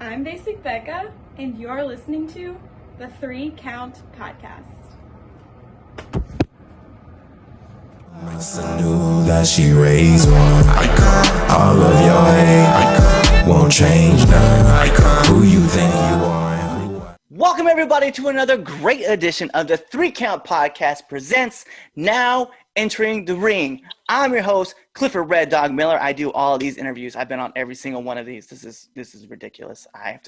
I'm Basic Becca, and you're listening to the 3 Count Podcast. I knew that she raised one icon. All of your hate won't change none. Who you think you are? Welcome everybody to another great edition of the 3 Count Podcast presents Now Entering the Ring. I'm your host, Clifford Red Dog Miller. I do all of these interviews. I've been on every single one of these. This is ridiculous. I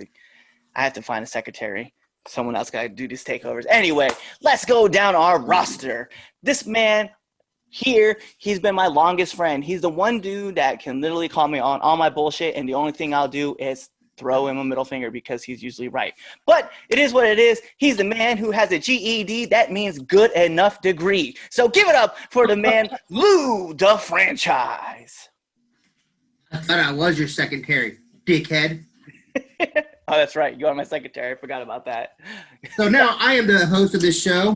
have to find a secretary. Someone else got to do these takeovers. Anyway, let's go down our roster. This man here, he's been my longest friend. He's the one dude that can literally call me on all my bullshit, and the only thing I'll do is throw him a middle finger because he's usually right. But it is what it is. He's the man who has a GED. That means good enough degree. So give it up for the man, Lou the Franchise. I thought I was your secretary, dickhead. Oh, that's right. You are my secretary. I forgot about that. So now I am the host of this show.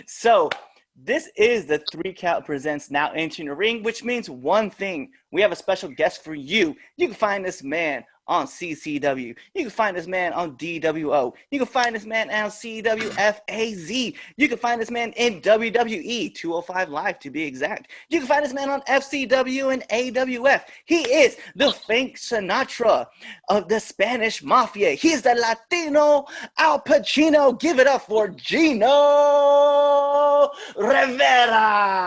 So this is the 3 Count Presents Now Entering the Ring, which means one thing. We have a special guest for you. You can find this man on CCW. You can find this man on DWO. You can find this man on CWFAZ. You can find this man in WWE 205 Live to be exact. You can find this man on FCW and AWF. He is the Frank Sinatra of the Spanish Mafia. He's the Latino Al Pacino. Give it up for Gino Rivera.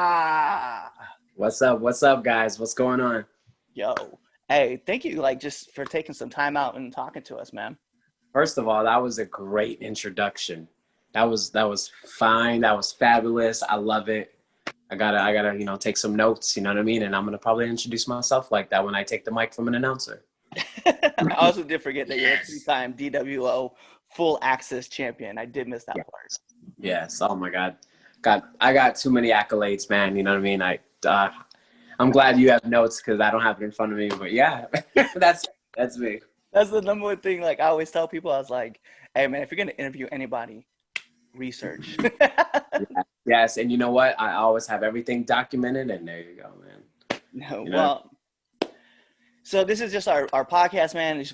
What's up, guys? What's going on? Yo. Hey, thank you, just for taking some time out and talking to us, man. First of all, that was a great introduction. That was fine. That was fabulous. I love it. I gotta, take some notes. You know what I mean? And I'm gonna probably introduce myself like that when I take the mic from an announcer. I also did forget that you're a 3-time DWO full access champion. I did miss that part. Yes. Oh my God. I got too many accolades, man. You know what I mean? I'm glad you have notes because I don't have it in front of me. But yeah, that's me. That's the number one thing. I always tell people, I was like, hey, man, if you're going to interview anybody, research. Yes. And you know what? I always have everything documented. And there you go, man. No, well, so this is just our podcast, man.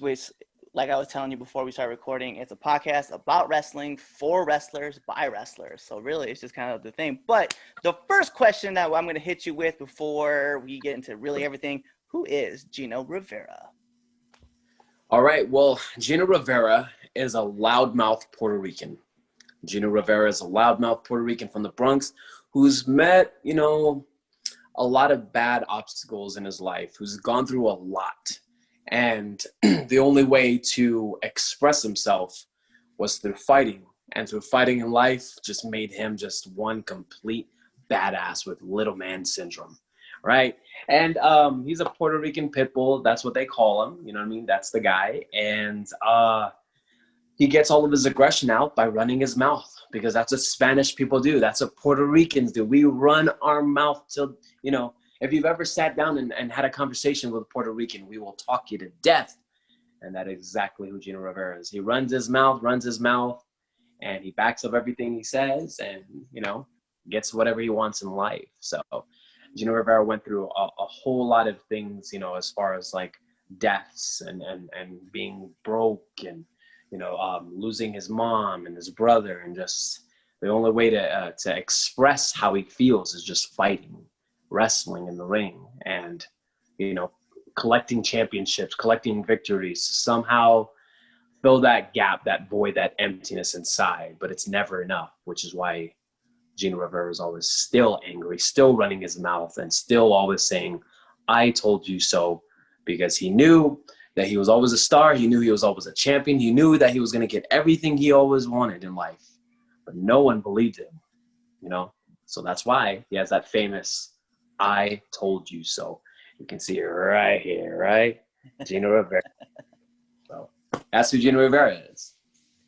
Like I was telling you before we started recording, it's a podcast about wrestling for wrestlers by wrestlers. So really, it's just kind of the thing. But the first question that I'm going to hit you with before we get into really everything, who is Gino Rivera? All right. Well, Gino Rivera is a loudmouth Puerto Rican. Gino Rivera is a loudmouth Puerto Rican from the Bronx who's met, a lot of bad obstacles in his life, who's gone through a lot. And the only way to express himself was through fighting. And through fighting in life just made him just one complete badass with little man syndrome, right? And he's a Puerto Rican pit bull. That's what they call him. You know what I mean? That's the guy. And he gets all of his aggression out by running his mouth because that's what Spanish people do. That's what Puerto Ricans do. We run our mouth till, if you've ever sat down and had a conversation with a Puerto Rican, we will talk you to death. And that is exactly who Gino Rivera is. He runs his mouth, and he backs up everything he says and, gets whatever he wants in life. So Gino Rivera went through a whole lot of things, as far as deaths and being broke and, losing his mom and his brother. And just the only way to express how he feels is just fighting. Wrestling in the ring and, collecting championships, collecting victories, somehow fill that gap, that void, that emptiness inside, but it's never enough, which is why Gino Rivera is always still angry, still running his mouth and still always saying, I told you so, because he knew that he was always a star. He knew he was always a champion. He knew that he was going to get everything he always wanted in life, but no one believed him, So that's why he has that famous I told you so. You can see it right here, right? Gino Rivera. So that's who Gino Rivera is.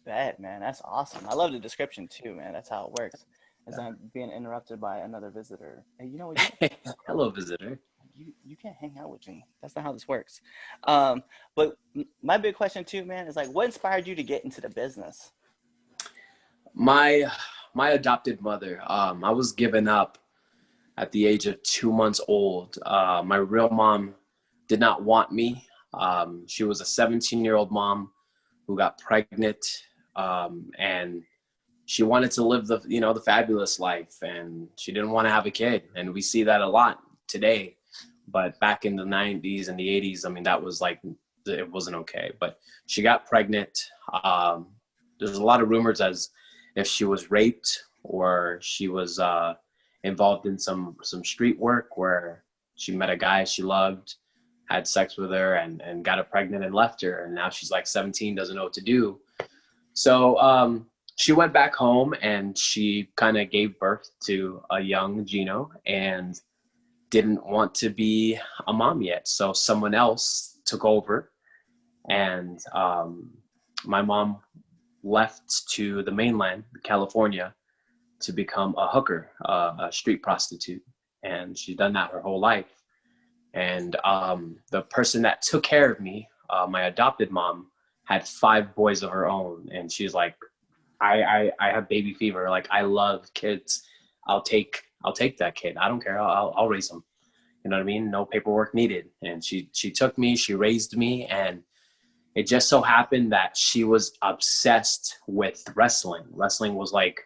Bet, man. That's awesome. I love the description too, man. That's how it works. As I'm being interrupted by another visitor. Hey, you know what? Hello, visitor. You can't hang out with me. That's not how this works. But my big question too, man, is what inspired you to get into the business? My adopted mother. I was given up at the age of 2 months old. My real mom did not want me. She was a 17-year-old mom who got pregnant, and she wanted to live the fabulous life, and she didn't want to have a kid. And we see that a lot today, but back in the 90s and the 80s, I mean, that was like, it wasn't okay. But she got pregnant. There's a lot of rumors as if she was raped or she was involved in some street work where she met a guy she loved, had sex with her, and got her pregnant and left her. And now she's like 17, doesn't know what to do. So she went back home and she kind of gave birth to a young Gino and didn't want to be a mom yet. So someone else took over, and my mom left to the mainland, California, to become a hooker, a street prostitute. And she's done that her whole life. And the person that took care of me, my adopted mom, had 5 boys of her own. And she's like, I have baby fever. Like, I love kids. I'll take that kid. I don't care. I'll raise him. You know what I mean? No paperwork needed. And she took me, she raised me. And it just so happened that she was obsessed with wrestling. Wrestling was like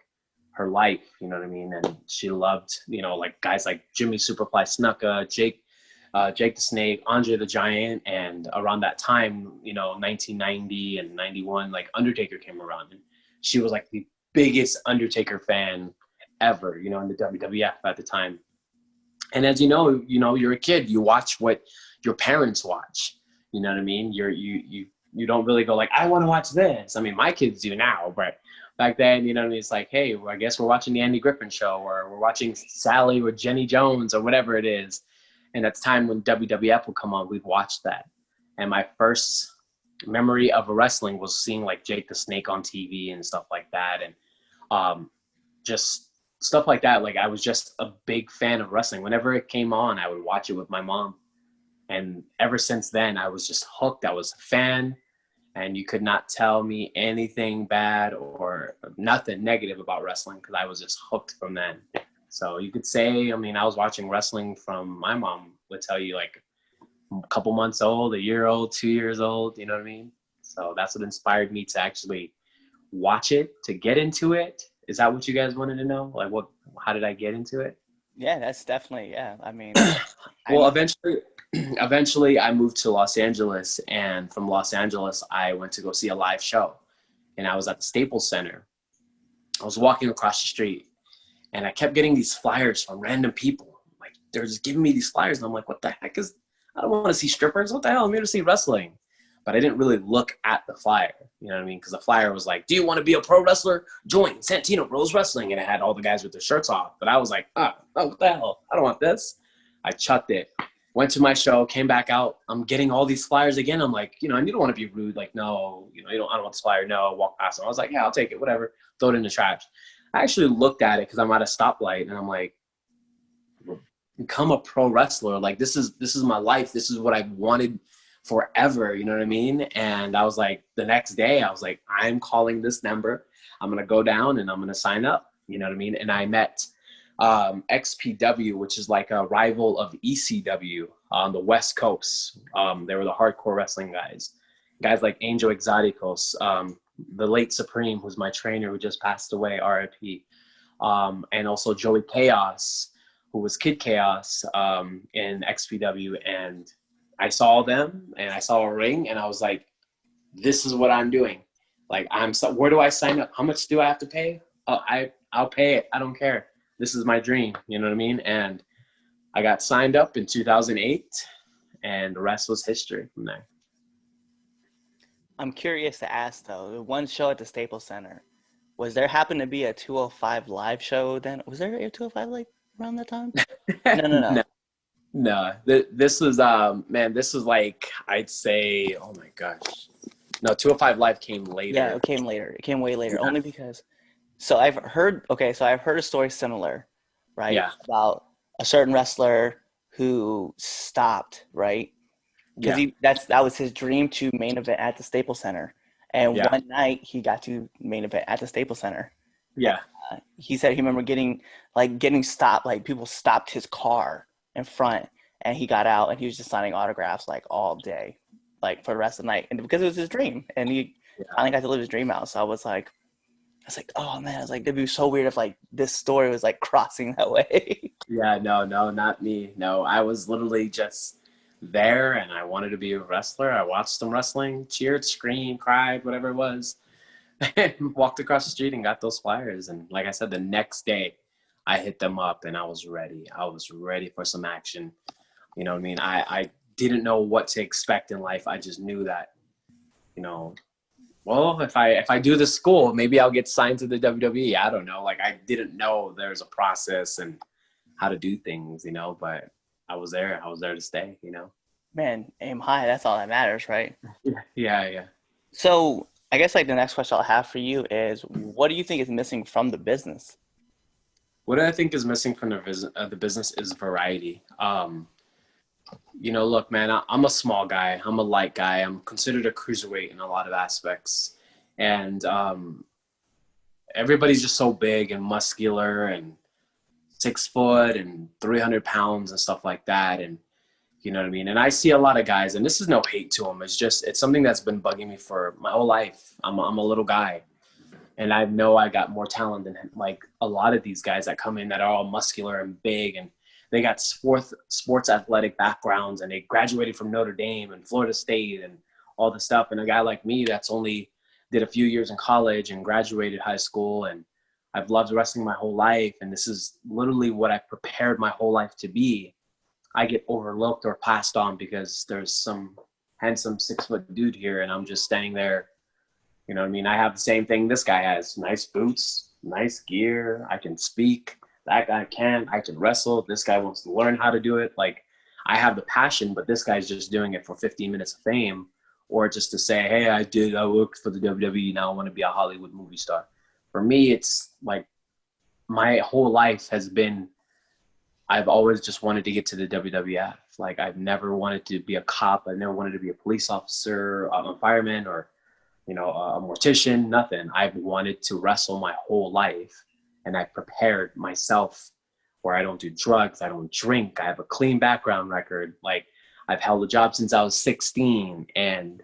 her life, you know what I mean? And she loved, like guys like Jimmy Superfly Snuka, Jake the Snake, Andre the Giant. And around that time, 1990 and 91, like Undertaker came around, and she was like the biggest Undertaker fan ever, in the WWF at the time. And as you're a kid, you watch what your parents watch. You know what I mean? You don't really go like, I want to watch this. I mean, my kids do now, but back then, it's like, hey, I guess we're watching the Andy Griffin Show, or we're watching Sally with Jenny Jones, or whatever it is. And at the time when WWF would come on, we'd watch that. And my first memory of wrestling was seeing like Jake the Snake on TV and stuff like that. And just stuff like that. Like, I was just a big fan of wrestling. Whenever it came on, I would watch it with my mom. And ever since then, I was just hooked. I was a fan, and you could not tell me anything bad or nothing negative about wrestling, because I was just hooked from then. So you could say, I mean, I was watching wrestling from, my mom would tell you, like a couple months old, a year old, 2 years old, you know what I mean? So that's what inspired me to actually watch it, to get into it. Is that what you guys wanted to know? Like, how did I get into it? Yeah, that's definitely, yeah. I mean, well, eventually I moved to Los Angeles, and from Los Angeles, I went to go see a live show, and I was at the Staples Center. I was walking across the street, and I kept getting these flyers from random people. Like, they're just giving me these flyers, and I'm like, what the heck I don't want to see strippers. What the hell? I'm here to see wrestling. But I didn't really look at the flyer, you know what I mean? Because the flyer was like, do you want to be a pro wrestler? Join Santino Bros Wrestling. And it had all the guys with their shirts off. But I was like, oh, what the hell? I don't want this. I chucked it. Went to my show, came back out. I'm getting all these flyers again. I'm like, and you don't want to be rude. Like, no, I don't want this flyer. No, walk past them. I was like, yeah, I'll take it. Whatever. Throw it in the trash. I actually looked at it because I'm at a stoplight, and I'm like, become a pro wrestler. Like, this is my life. This is what I wanted forever. You know what I mean? And I was like, the next day, I was like, I'm calling this number. I'm going to go down and I'm going to sign up. You know what I mean? And I met XPW, which is like a rival of ECW on the West Coast. They were the hardcore wrestling guys like Angel Exoticos, the late Supreme, who's my trainer, who just passed away, RIP, and also Joey Chaos, who was Kid Chaos in XPW. And I saw them, and I saw a ring, and I was like, this is what I'm doing. Like, where do I sign up? How much do I have to pay? I'll pay it. I don't care. This is my dream. You know what I mean? And I got signed up in 2008, and the rest was history from there. I'm curious to ask, though, the one show at the Staples Center, was there happen to be a 205 live show then? Was there a 205 like around that time? No. No, this was this was like, I'd say, oh my gosh. No, 205 Live came later. Yeah, it came later. It came way later, only because, I've heard a story similar, right? Yeah. About a certain wrestler who stopped, right? Because that was his dream to main event at the Staples Center. And one night he got to main event at the Staples Center. Yeah. He said he remember getting stopped, like people stopped his car in front, and he got out and he was just signing autographs like all day. like for the rest of the night, and because it was his dream, and he finally got to live his dream out. So I was like, oh man, I was like, it'd be so weird if like this story was like crossing that way. Yeah, no, not me. No, I was literally just there, and I wanted to be a wrestler. I watched some wrestling, cheered, screamed, cried, whatever it was, and walked across the street and got those flyers. And like I said, the next day I hit them up and I was ready. I was ready for some action. You know what I mean? I didn't know what to expect in life. I just knew that, you know, well, if I do this school, maybe I'll get signed to the WWE. I don't know. Like, I didn't know there's a process and how to do things, you know, but I was there. I was there to stay, you know? Man, aim high. That's all that matters, right? Yeah. So I guess like the next question I'll have for you is, what do you think is missing from the business? What I think is missing from the business is variety. You know, look, man, I'm a small guy. I'm a light guy. I'm considered a cruiserweight in a lot of aspects. And everybody's just so big and muscular and 6 foot and 300 pounds and stuff like that. And you know what I mean? And I see a lot of guys, and this is no hate to them. It's something that's been bugging me for my whole life. I'm a little guy. And I know I got more talent than like a lot of these guys that come in that are all muscular and big, and they got sports athletic backgrounds, and they graduated from Notre Dame and Florida State and all the stuff. And a guy like me that's only did a few years in college and graduated high school, and I've loved wrestling my whole life, and this is literally what I've prepared my whole life to be. I get overlooked or passed on because there's some handsome 6 foot dude here, and I'm just standing there. You know what I mean? I have the same thing this guy has. Nice boots, nice gear. I can speak. That guy can't. I can wrestle. This guy wants to learn how to do it. Like, I have the passion, but this guy's just doing it for 15 minutes of fame, or just to say, hey, I worked for the WWE. Now I want to be a Hollywood movie star. For me, it's like my whole life has been, I've always just wanted to get to the WWF. Like, I've never wanted to be a cop. I never wanted to be a police officer, a fireman, or you know, a mortician, nothing. I've wanted to wrestle my whole life, and I've prepared myself where I don't do drugs, I don't drink, I have a clean background record. Like, I've held a job since I was 16, and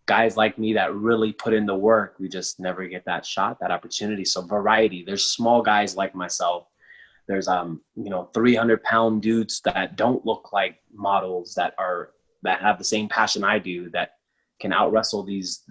guys like me that really put in the work, we just never get that shot, that opportunity. So variety, there's small guys like myself. There's, 300-pound dudes that don't look like models that have the same passion I do, that can out wrestle these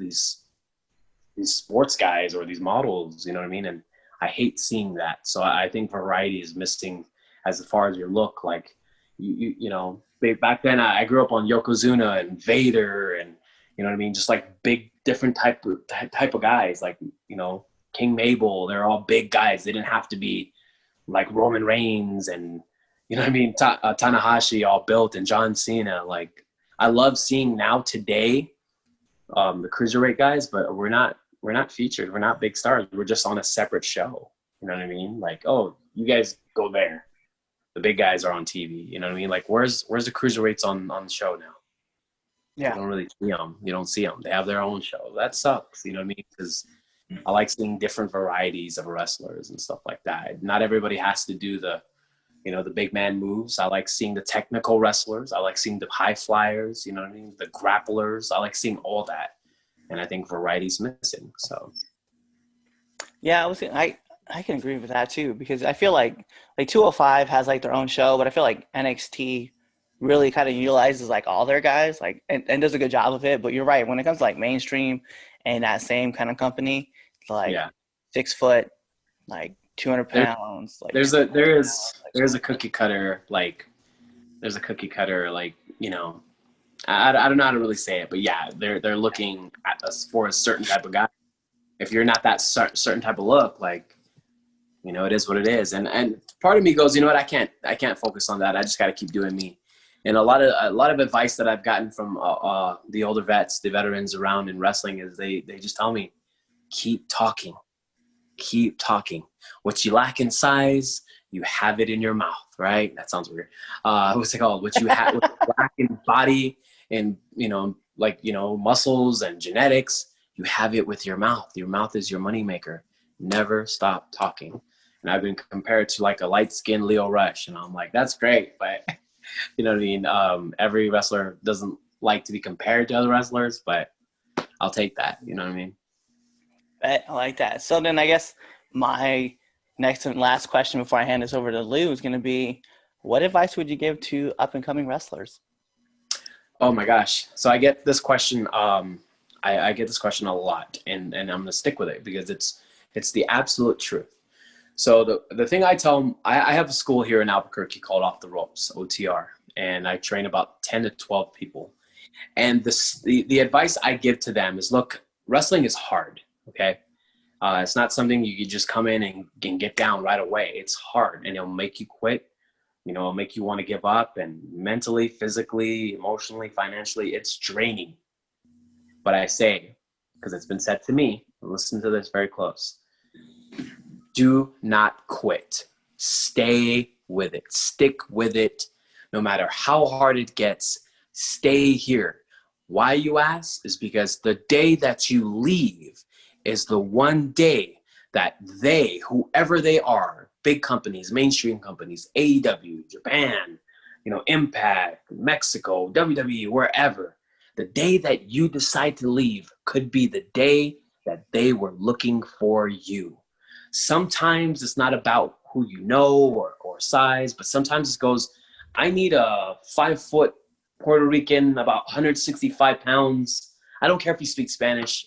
sports guys or these models, you know what I mean? And I hate seeing that. So I think variety is missing as far as your look. Like, you know, back then I grew up on Yokozuna and Vader, and you know what I mean? Just like big, different type of guys, like, you know, King Mabel. They're all big guys. They didn't have to be like Roman Reigns and, you know what I mean, Tanahashi all built, and John Cena. Like, I love seeing now today the cruiserweight guys, but we're not featured. We're not big stars. We're just on a separate show. You know what I mean? Like, oh, you guys go there. The big guys are on TV. You know what I mean? Like, where's the cruiserweights on the show now? Yeah. You don't really see them. You don't see them. They have their own show. That sucks. You know what I mean? Because I like seeing different varieties of wrestlers and stuff like that. Not everybody has to do the big man moves. I like seeing the technical wrestlers. I like seeing the high flyers, you know what I mean? The grapplers. I like seeing all that. And I think variety's missing. So Yeah, I can agree with that too, because I feel like 205 has like their own show, but I feel like NXT really kind of utilizes like all their guys, like and does a good job of it. But you're right, when it comes to like mainstream and that same kind of company, like 6 foot, like 200 pounds. Like there's a cookie cutter, like you know, I don't know how to really say it, but yeah, they're looking at us for a certain type of guy. If you're not that certain type of look, like, you know, it is what it is. And part of me goes, you know what, I can't focus on that. I just got to keep doing me. And a lot of advice that I've gotten from the older vets, the veterans around in wrestling, is they just tell me, keep talking. What you lack in size, you have it in your mouth, right? That sounds weird. What's it called? What you lack in body and, you know, like, you know, muscles and genetics, you have it with your mouth. Your mouth is your moneymaker. Never stop talking. And I've been compared to like a light-skinned Leo Rush, and I'm like, that's great, but you know what I mean? Every wrestler doesn't like to be compared to other wrestlers, but I'll take that. You know what I mean? I like that. So then I guess my next and last question before I hand this over to Lou is going to be, what advice would you give to up-and-coming wrestlers? Oh my gosh. So I get this question. I get this question a lot, and I'm going to stick with it because it's the absolute truth. So the thing I tell them, I have a school here in Albuquerque called Off the Ropes, OTR, and I train about 10 to 12 people. And the advice I give to them is, look, wrestling is hard, okay? It's not something you can just come in and get down right away. It's hard, and it'll make you quit. You know, it'll make you want to give up, and mentally, physically, emotionally, financially, it's draining. But I say, because it's been said to me, listen to this very close, do not quit. Stay with it. Stick with it. No matter how hard it gets, stay here. Why, you ask? Is because the day that you leave is the one day that they, whoever they are, big companies, mainstream companies, AEW, Japan, you know, Impact, Mexico, WWE, wherever, the day that you decide to leave could be the day that they were looking for you. Sometimes it's not about who you know or size, but sometimes it goes, I need a 5-foot Puerto Rican, about 165 pounds. I don't care if you speak Spanish.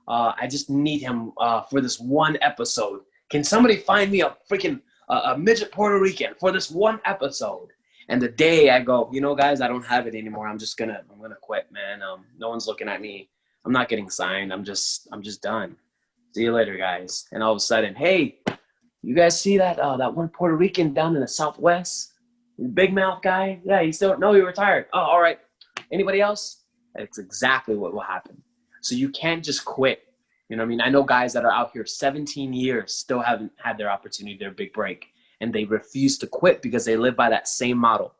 I just need him for this one episode. Can somebody find me a freaking a midget Puerto Rican for this one episode? And the day I go, you know, guys, I don't have it anymore. I'm gonna quit, man. No one's looking at me. I'm not getting signed. I'm just done. See you later, guys. And all of a sudden, hey, you guys see that one Puerto Rican down in the Southwest? Big mouth guy? Yeah, he retired. Oh, all right. Anybody else? That's exactly what will happen. So you can't just quit. You know what I mean? I know guys that are out here 17 years, still haven't had their opportunity, their big break, and they refuse to quit because they live by that same model.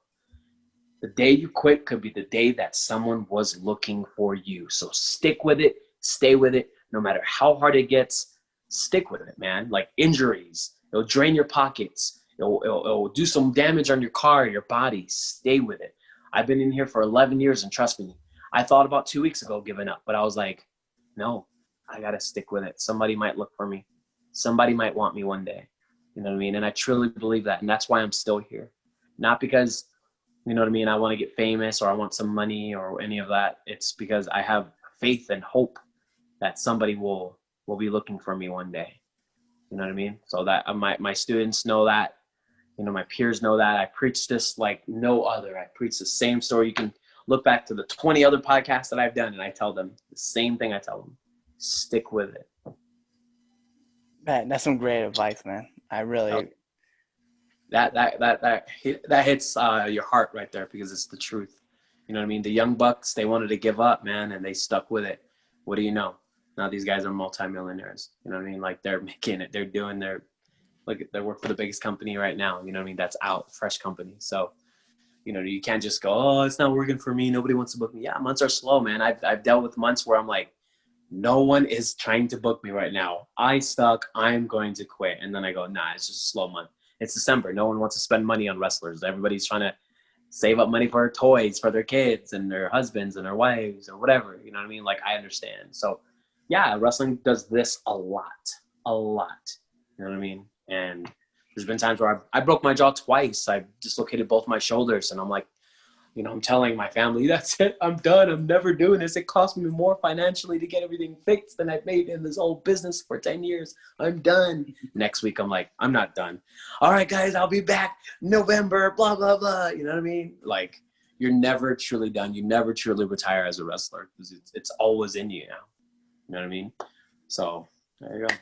The day you quit could be the day that someone was looking for you. So stick with it, stay with it, no matter how hard it gets, stick with it, man. Like injuries, it'll drain your pockets. It'll do some damage on your car, your body. Stay with it. I've been in here for 11 years, and trust me, I thought about 2 weeks ago giving up, but I was like, no, I got to stick with it. Somebody might look for me. Somebody might want me one day. You know what I mean? And I truly believe that. And that's why I'm still here. Not because, you know what I mean, I want to get famous or I want some money or any of that. It's because I have faith and hope that somebody will be looking for me one day. You know what I mean? So that my students know that. You know, my peers know that. I preach this like no other. I preach the same story. You can look back to the 20 other podcasts that I've done, and I tell them the same thing I tell them. Stick with it. Man, that's some great advice, man. I really that hits your heart right there because it's the truth. You know what I mean? The Young Bucks, they wanted to give up, man, and they stuck with it. What do you know? Now these guys are multimillionaires. You know what I mean? Like they're making it. They're doing they work for the biggest company right now. You know what I mean? That's out, fresh company. So, you know, you can't just go, oh, it's not working for me. Nobody wants to book me. Yeah, months are slow, man. I've dealt with months where I'm like, no one is trying to book me right now. I stuck. I'm going to quit. And then I go, nah, it's just a slow month. It's December. No one wants to spend money on wrestlers. Everybody's trying to save up money for toys for their kids and their husbands and their wives or whatever. You know what I mean? Like, I understand. So, yeah, wrestling does this a lot. You know what I mean? And there's been times where I broke my jaw twice. I dislocated both my shoulders. And I'm like, you know, I'm telling my family, that's it. I'm done. I'm never doing this. It cost me more financially to get everything fixed than I've made in this whole business for 10 years. I'm done. Next week, I'm like, I'm not done. All right, guys, I'll be back November, blah, blah, blah. You know what I mean? Like, you're never truly done. You never truly retire as a wrestler because it's always in you now. You know what I mean? So there you go.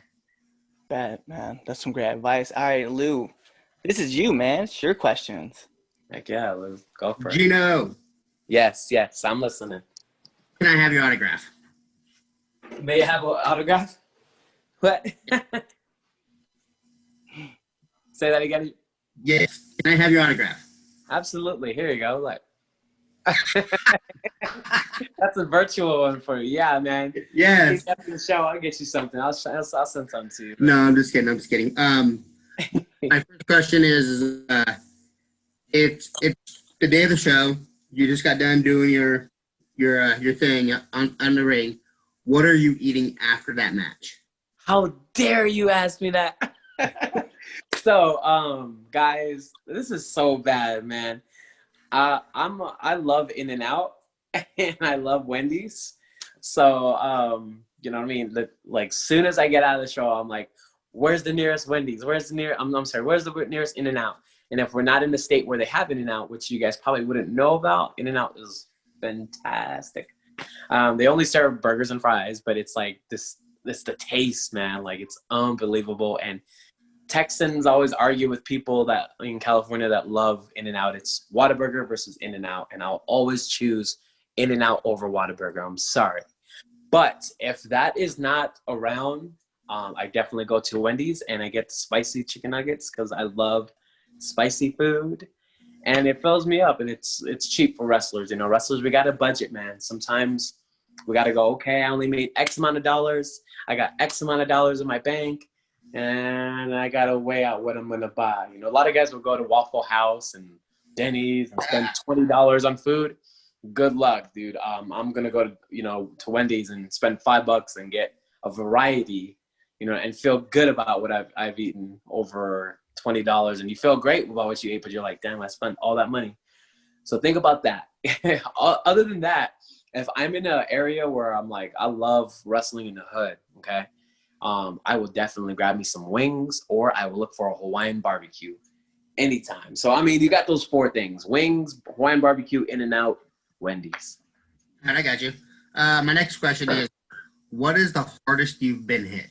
bad, man. That's some great advice. All right, Lou, this is you, man. It's your questions. Heck yeah, Lou. Go for it. Gino, Yes, I'm listening. can I have your autograph? May I have an autograph? What? Say that again. Yes. Can I have your autograph? Absolutely. Here you go. Like, that's a virtual one for you. Yeah, man. Yes. After the show, I'll get you something. I'll send something to you. No, I'm just kidding. My first question is, it's the day of the show. You just got done doing your your thing on the ring, what are you eating after that match? How dare you ask me that? So, guys, this is so bad, man. I love In-N-Out and I love Wendy's. So, you know what I mean? Like, soon as I get out of the show, I'm like, where's the nearest Wendy's? Where's the where's the nearest In-N-Out? And if we're not in the state where they have In-N-Out, which you guys probably wouldn't know about, In-N-Out is fantastic. They only serve burgers and fries, but it's like this the taste, man. Like, it's unbelievable. And Texans always argue with people that in California that love In-N-Out. It's Whataburger versus In-N-Out, and I'll always choose In-N-Out over Whataburger. I'm sorry. But if that is not around, I definitely go to Wendy's and I get spicy chicken nuggets because I love spicy food. And it fills me up, and it's cheap for wrestlers. You know, wrestlers, we got a budget, man. Sometimes we got to go, okay, I only made X amount of dollars. I got X amount of dollars in my bank, and I got to weigh out what I'm going to buy. You know, a lot of guys will go to Waffle House and Denny's and spend $20 on food. Good luck, dude. I'm going to go to Wendy's and spend $5 and get a variety, and feel good about what I've eaten over $20, and you feel great about what you ate, but you're like, damn, I spent all that money. So think about that. Other than that, if I'm in an area where I'm like, I love wrestling in the hood, okay, I will definitely grab me some wings, or I will look for a Hawaiian barbecue anytime. So, I mean, you got those 4 things: wings, Hawaiian barbecue, In-N-Out, Wendy's. All right, I got you. My next question is, what is the hardest you've been hit?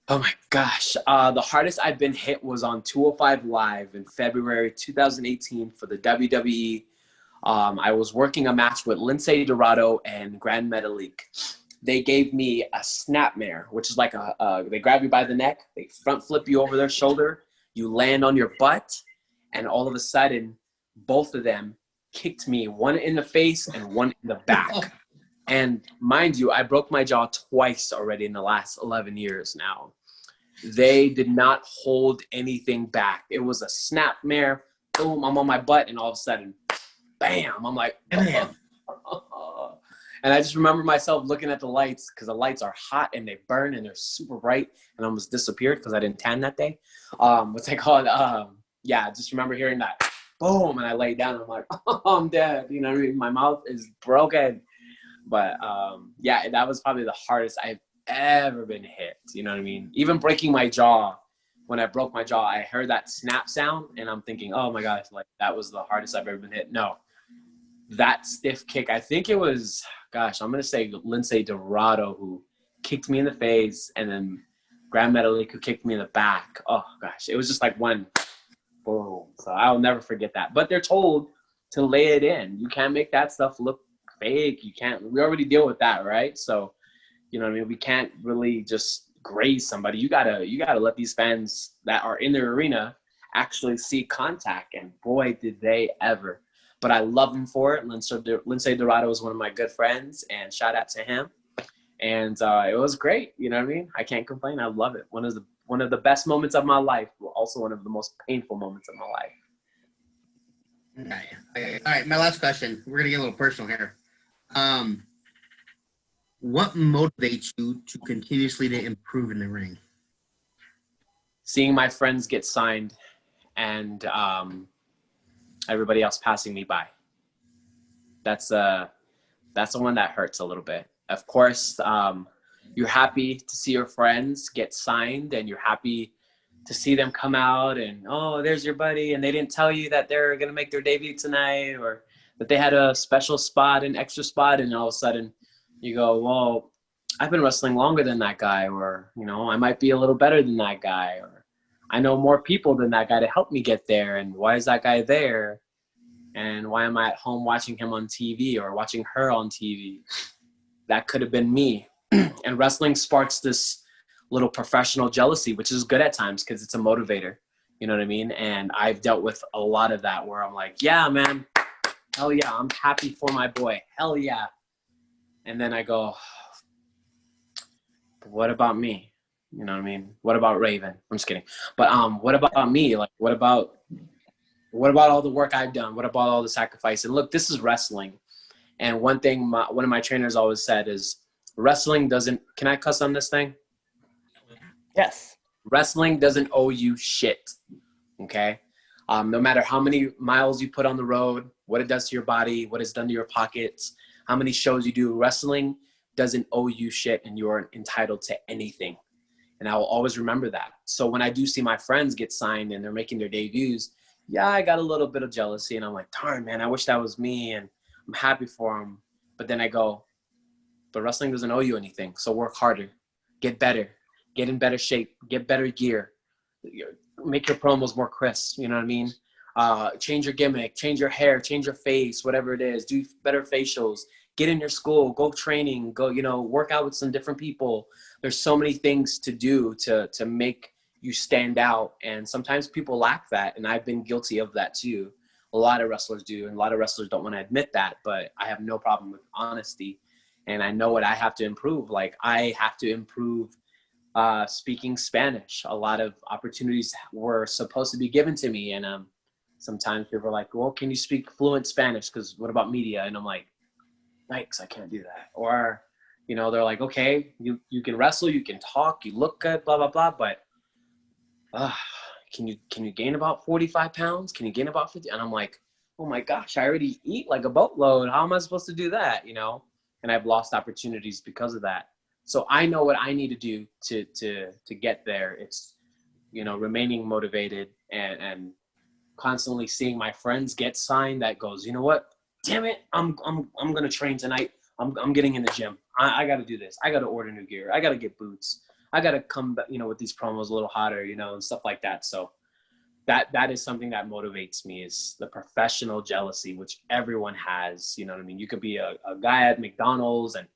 Oh my gosh. The hardest I've been hit was on 205 Live in February 2018 for the WWE. I was working a match with Lince Dorado and Grand Metalik. They gave me a snapmare, which is like they grab you by the neck, they front flip you over their shoulder, you land on your butt, and all of a sudden, both of them kicked me, one in the face and one in the back. And mind you, I broke my jaw twice already in the last 11 years now. They did not hold anything back. It was a snapmare. Boom, I'm on my butt, and all of a sudden, bam, I'm like, bam. And I just remember myself looking at the lights, because the lights are hot and they burn and they're super bright, and I almost disappeared because I didn't tan that day. What's it called? Yeah, I just remember hearing that boom, and I laid down, and I'm like, oh, I'm dead. You know what I mean? My mouth is broken. But yeah, that was probably the hardest I've ever been hit. You know what I mean? Even breaking my jaw, when I broke my jaw, I heard that snap sound, and I'm thinking, oh my gosh, like that was the hardest I've ever been hit. No, that stiff kick, I think it was, gosh, I'm going to say Lince Dorado who kicked me in the face, and then Grand Metalik who kicked me in the back. Oh gosh, it was just like one boom. So I'll never forget that. But they're told to lay it in. You can't make that stuff look fake. You can't, we already deal with that, right? So, you know what I mean? We can't really just graze somebody. You gotta let these fans that are in their arena actually see contact, and boy, did they ever. But I love him for it. Lince Dorado is one of my good friends, and shout out to him. And it was great. You know what I mean? I can't complain. I love it. One of the best moments of my life, but also one of the most painful moments of my life. Okay. All right, my last question. We're gonna get a little personal here. What motivates you to continuously to improve in the ring? Seeing my friends get signed, and everybody else passing me by. That's the one that hurts a little bit. Of course, you're happy to see your friends get signed, and you're happy to see them come out and, oh, there's your buddy, and they didn't tell you that they're going to make their debut tonight, or that they had a special spot, an extra spot, and all of a sudden you go, well, I've been wrestling longer than that guy, or, I might be a little better than that guy, or I know more people than that guy to help me get there, and why is that guy there? And why am I at home watching him on TV or watching her on TV? That could have been me. And wrestling sparks this little professional jealousy, which is good at times because it's a motivator. You know what I mean? And I've dealt with a lot of that where I'm like, yeah, man, hell yeah, I'm happy for my boy. Hell yeah. And then I go, what about me? You know what I mean? What about Raven? I'm just kidding. But what about me? Like, what about all the work I've done? What about all the sacrifice? And look, this is wrestling. And one thing one of my trainers always said is wrestling doesn't, can I cuss on this thing? Yes. Wrestling doesn't owe you shit, okay? No matter how many miles you put on the road, what it does to your body, what it's done to your pockets, how many shows you do, wrestling doesn't owe you shit, and you are entitled to anything. And I will always remember that. So when I do see my friends get signed and they're making their debuts, yeah, I got a little bit of jealousy, and I'm like, darn, man, I wish that was me, and I'm happy for them. But then I go, but wrestling doesn't owe you anything. So work harder, get better, get in better shape, get better gear, make your promos more crisp. You know what I mean? Change your gimmick, change your hair, change your face, whatever it is. Do better facials. Get in your school, go training, go, work out with some different people. There's so many things to do to make you stand out. And sometimes people lack that. And I've been guilty of that too. A lot of wrestlers do. And a lot of wrestlers don't want to admit that, but I have no problem with honesty. And I know what I have to improve. Like I have to improve speaking Spanish. A lot of opportunities were supposed to be given to me. And sometimes people are like, well, can you speak fluent Spanish? Because what about media? And I'm like, yikes, I can't do that. Or, they're like, okay, you can wrestle, you can talk, you look good, blah, blah, blah. But can you gain about 45 pounds? Can you gain about 50? And I'm like, oh my gosh, I already eat like a boatload. How am I supposed to do that? And I've lost opportunities because of that. So I know what I need to do to get there. It's, remaining motivated and constantly seeing my friends get signed that goes, you know what? Damn it, I'm gonna train tonight. I'm getting in the gym. I gotta do this. I gotta order new gear. I gotta get boots. I gotta come back, with these promos a little hotter, and stuff like that. So that is something that motivates me, is the professional jealousy, which everyone has. You know what I mean? You could be a guy at McDonald's, and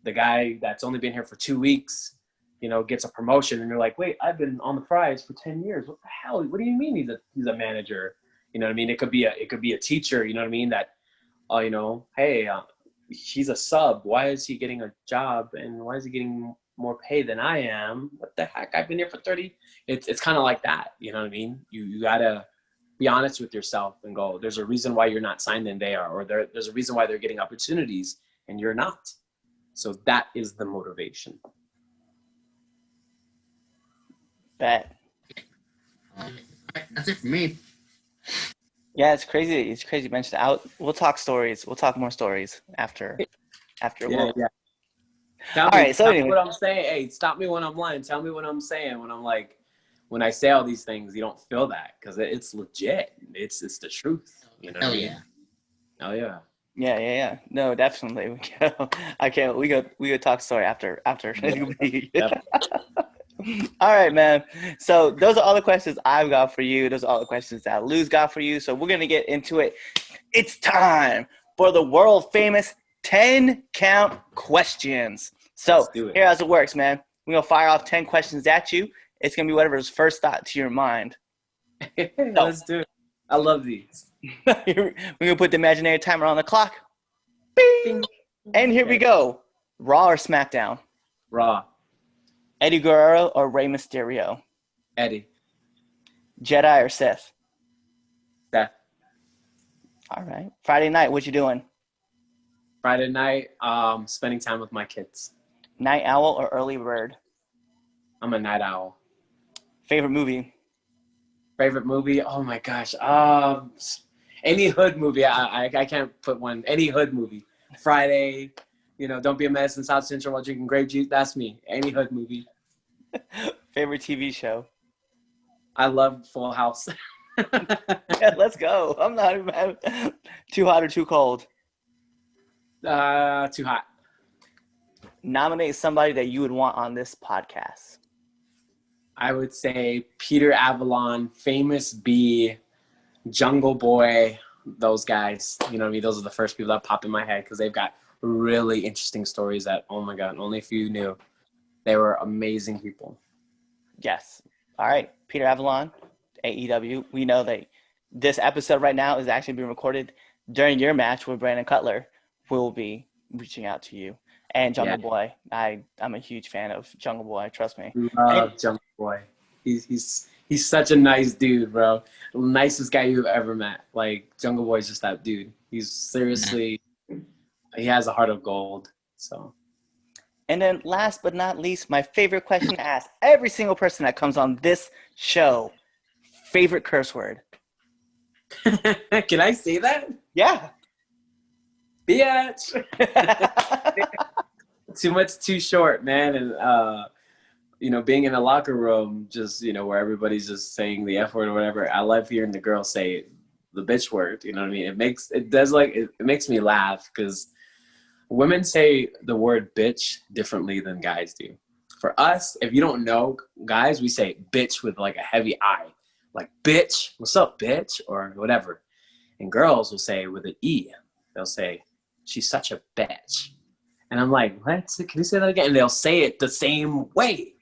the guy that's only been here for 2 weeks, gets a promotion, and you're like, wait, I've been on the fries for 10 years. What the hell? What do you mean he's a manager? You know what I mean? It could be a teacher. You know what I mean? That, hey, he's a sub. Why is he getting a job, and why is he getting more pay than I am? What the heck? I've been here for 30. It's kind of like that. You know what I mean? You gotta be honest with yourself and go, there's a reason why you're not signed and they are, or there's a reason why they're getting opportunities and you're not. So that is the motivation. Bet. That's it for me. Yeah, it's crazy. It's crazy you mentioned out. We'll talk stories. We'll talk more stories after. Yeah. All right. So tell me anyway, what I'm saying. Hey, stop me when I'm lying. Tell me what I'm saying when I'm like, when I say all these things, you don't feel that because it's legit. It's the truth. You know what I mean? Yeah. Oh yeah. Yeah. No, definitely. I can't. We go talk story after. Yep. All right, man. So those are all the questions I've got for you. Those are all the questions that Lou's got for you. So we're gonna get into it. It's time for the world famous 10 count questions. So Let's do it. here's how it works, man. We're gonna fire off 10 questions at you. It's gonna be whatever's first thought to your mind. Let's do it. I love these. We're gonna put the imaginary timer on the clock. Bing! And here we go. Raw or SmackDown? Raw. Eddie Guerrero or Rey Mysterio? Eddie. Jedi or Sith? Seth. All right. Friday night, what you doing? Friday night, spending time with my kids. Night owl or early bird? I'm a night owl. Favorite movie? Favorite movie? Oh my gosh. Any hood movie. I can't put one. Any hood movie. Friday, Don't Be a Menace in South Central while drinking grape juice. That's me. Any hood movie. Favorite TV show? I love Full House. Yeah, let's go. I'm not even too hot or too cold. Too hot. Nominate somebody that you would want on this podcast. I would say Peter Avalon, Famous B, Jungle Boy, those guys. You know what I mean? Those are the first people that pop in my head because they've got really interesting stories that, oh my God, only a few knew. They were amazing people. Yes. All right. Peter Avalon, AEW. We know that this episode right now is actually being recorded during your match with Brandon Cutler. We'll be reaching out to you. And Jungle Boy. I'm a huge fan of Jungle Boy. Trust me. Love Jungle Boy. He's such a nice dude, bro. Nicest guy you've ever met. Like, Jungle Boy's just that dude. He's seriously, He has a heart of gold. So. And then last but not least, my favorite question to ask every single person that comes on this show. Favorite curse word? Can I say that? Yeah. Bitch. Too much, too short, man. And being in a locker room, just where everybody's just saying the F word or whatever. I love hearing the girls say the bitch word. You know what I mean? It makes me laugh because women say the word bitch differently than guys do. For us, if you don't know, guys, we say bitch with like a heavy I, like bitch. What's up, bitch, or whatever. And girls will say with an E. They'll say she's such a bitch. And I'm like, what? Can you say that again? And they'll say it the same way.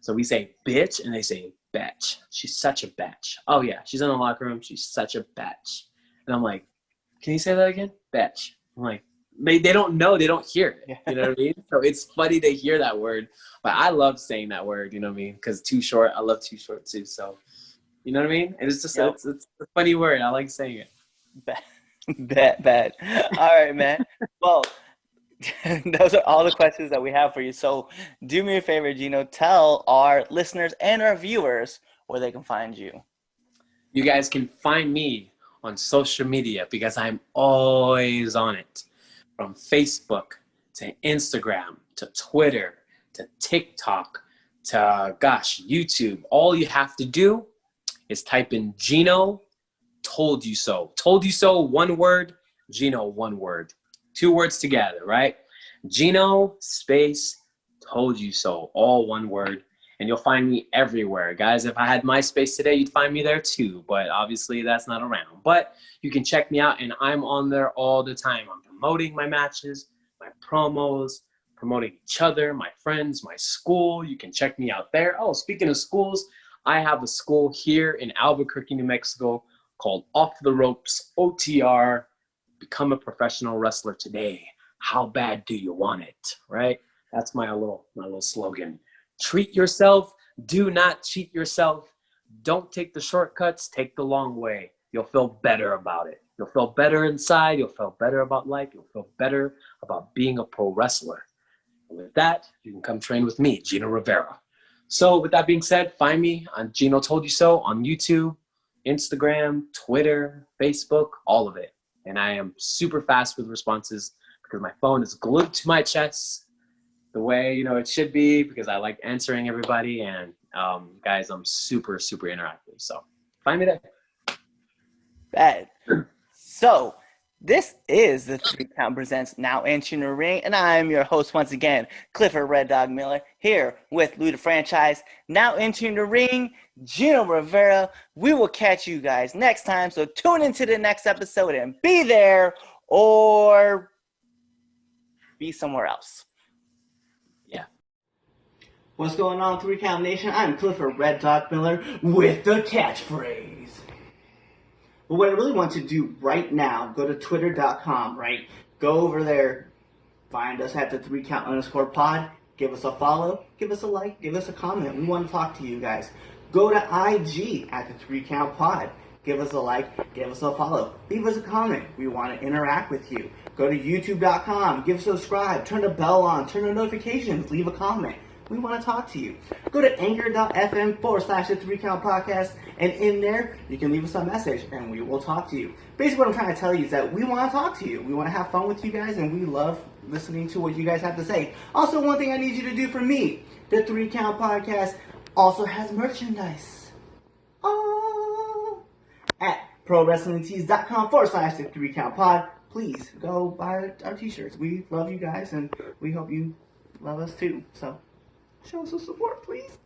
So we say bitch, and they say bitch. She's such a bitch. Oh, yeah, she's in the locker room. She's such a bitch. And I'm like, can you say that again? Bitch. I'm like, they don't know. They don't hear it. You know what I mean? So it's funny to hear that word. But I love saying that word, you know what I mean? Because too short, I love too short, too. So, you know what I mean? And it's just it's a funny word. I like saying it. Bad. All right, man. Well, those are all the questions that we have for you. So do me a favor, Gino, tell our listeners and our viewers where they can find you. You guys can find me on social media because I'm always on it. From Facebook to Instagram to Twitter to TikTok to, YouTube. All you have to do is type in Gino Toldyouso. Told you so, one word. Gino, one word. 2 words together, right? Gino space told you so, all one word. And you'll find me everywhere. Guys, if I had MySpace today, you'd find me there too. But obviously that's not around. But you can check me out, and I'm on there all the time. I'm promoting my matches, my promos, promoting each other, my friends, my school. You can check me out there. Oh, speaking of schools, I have a school here in Albuquerque, New Mexico called Off the Ropes OTR. Become a professional wrestler today. How bad do you want it? Right? That's my little slogan. Treat yourself. Do not cheat yourself. Don't take the shortcuts. Take the long way. You'll feel better about it. You'll feel better inside. You'll feel better about life. You'll feel better about being a pro wrestler. And with that, you can come train with me, Gino Rivera. So with that being said, find me on Gino Told You So on YouTube, Instagram, Twitter, Facebook, all of it. And I am super fast with responses because my phone is glued to my chest the way it should be, because I like answering everybody. And guys, I'm super, super interactive. So find me there. Bad. So this is the 3 Count Presents Now Entering the Ring, and I am your host once again, Clifford Red Dog Miller, here with Luda Franchise. Now entering the ring, Gino Rivera. We will catch you guys next time, so tune into the next episode and be there or be somewhere else. Yeah. What's going on, 3 Count Nation? I'm Clifford Red Dog Miller with the catchphrase. But what I really want you to do right now, go to twitter.com, right? Go over there, find us at the 3count_pod, give us a follow, give us a like, give us a comment. We want to talk to you guys. Go to IG at the 3countpod, give us a like, give us a follow, leave us a comment. We want to interact with you. Go to youtube.com, give subscribe, turn the bell on, turn the notifications, leave a comment. We want to talk to you. Go to anchor.fm/the 3 Count Podcast, and in there, you can leave us a message, and we will talk to you. Basically, what I'm trying to tell you is that we want to talk to you. We want to have fun with you guys, and we love listening to what you guys have to say. Also, one thing I need you to do for me, the 3 Count Podcast also has merchandise. Oh! At prowrestlingtees.com/the 3 Count Pod. Please go buy our t-shirts. We love you guys, and we hope you love us too. So show us some support, please.